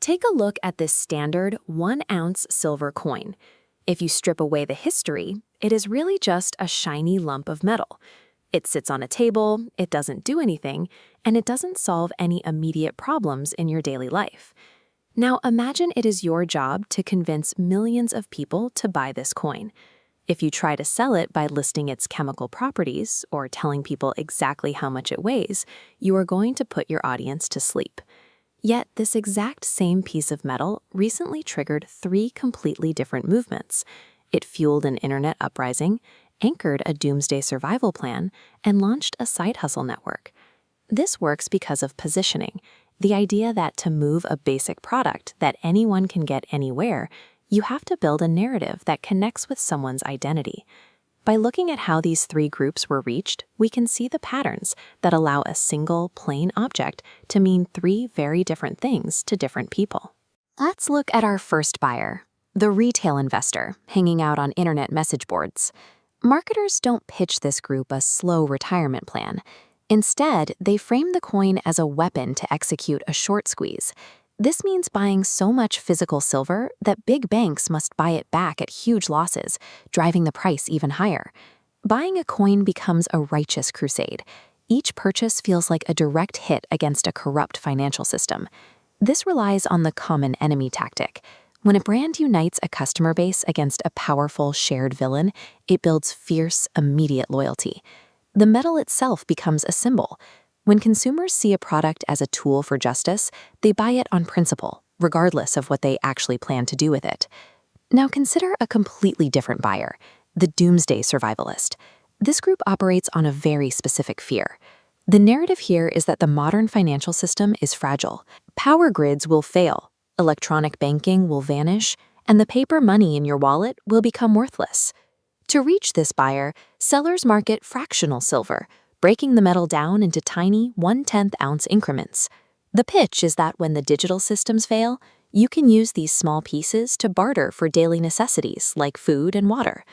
Take a look at this standard 1-ounce silver coin. If you strip away the history, it is really just a shiny lump of metal. It sits on a table, it doesn't do anything, and it doesn't solve any immediate problems in your daily life. Now imagine it is your job to convince millions of people to buy this coin. If you try to sell it by listing its chemical properties or telling people exactly how much it weighs, you are going to put your audience to sleep. Yet this exact same piece of metal recently triggered 3 completely different movements. It fueled an internet uprising, anchored a doomsday survival plan, and launched a side hustle network. This works because of positioning, the idea that to move a basic product that anyone can get anywhere, you have to build a narrative that connects with someone's identity. By looking at how these 3 groups were reached, we can see the patterns that allow a single, plain object to mean 3 very different things to different people. Let's look at our first buyer, the retail investor hanging out on internet message boards. Marketers don't pitch this group a slow retirement plan. Instead, they frame the coin as a weapon to execute a short squeeze. This means buying so much physical silver that big banks must buy it back at huge losses, driving the price even higher. Buying a coin becomes a righteous crusade. Each purchase feels like a direct hit against a corrupt financial system. This relies on the common enemy tactic. When a brand unites a customer base against a powerful shared villain, it builds fierce, immediate loyalty. The metal itself becomes a symbol. When consumers see a product as a tool for justice, they buy it on principle, regardless of what they actually plan to do with it. Now consider a completely different buyer, the doomsday survivalist. This group operates on a very specific fear. The narrative here is that the modern financial system is fragile. Power grids will fail, electronic banking will vanish, and the paper money in your wallet will become worthless. To reach this buyer, sellers market fractional silver, breaking the metal down into tiny 1/10 ounce increments. The pitch is that when the digital systems fail, you can use these small pieces to barter for daily necessities like food and water.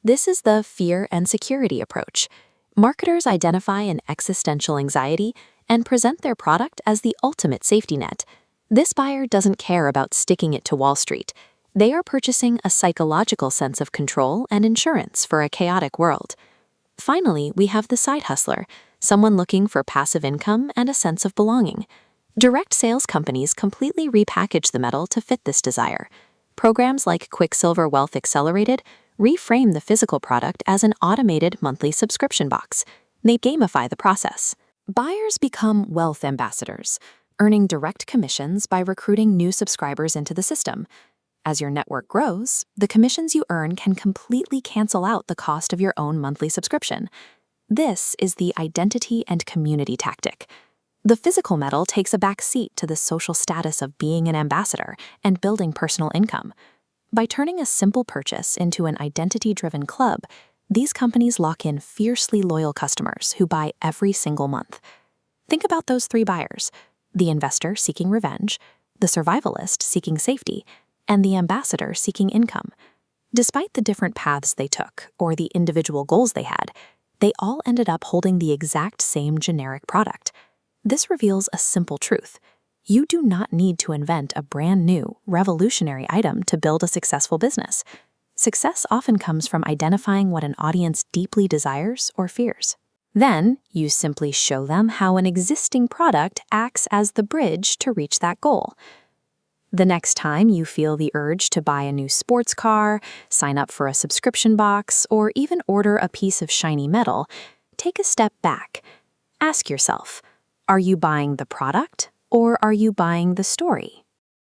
This is the fear and security approach. Marketers identify an existential anxiety and present their product as the ultimate safety net. This buyer doesn't care about sticking it to Wall Street. They are purchasing a psychological sense of control and insurance for a chaotic world. Finally, we have the side hustler, someone looking for passive income and a sense of belonging. Direct sales companies completely repackage the metal to fit this desire. Programs like Quicksilver Wealth Accelerated reframe the physical product as an automated monthly subscription box. They gamify the process. Buyers become wealth ambassadors, earning direct commissions by recruiting new subscribers into the system. As your network grows, the commissions you earn can completely cancel out the cost of your own monthly subscription. This is the identity and community tactic. The physical metal takes a back seat to the social status of being an ambassador and building personal income. By turning a simple purchase into an identity-driven club, these companies lock in fiercely loyal customers who buy every single month. Think about those 3 buyers: the investor seeking revenge, the survivalist seeking safety, and the ambassador seeking income. Despite the different paths they took or the individual goals they had, they all ended up holding the exact same generic product. This reveals a simple truth. You do not need to invent a brand new, revolutionary item to build a successful business. Success often comes from identifying what an audience deeply desires or fears. Then, you simply show them how an existing product acts as the bridge to reach that goal. The next time you feel the urge to buy a new sports car, sign up for a subscription box, or even order a piece of shiny metal, take a step back. Ask yourself, are you buying the product or are you buying the story?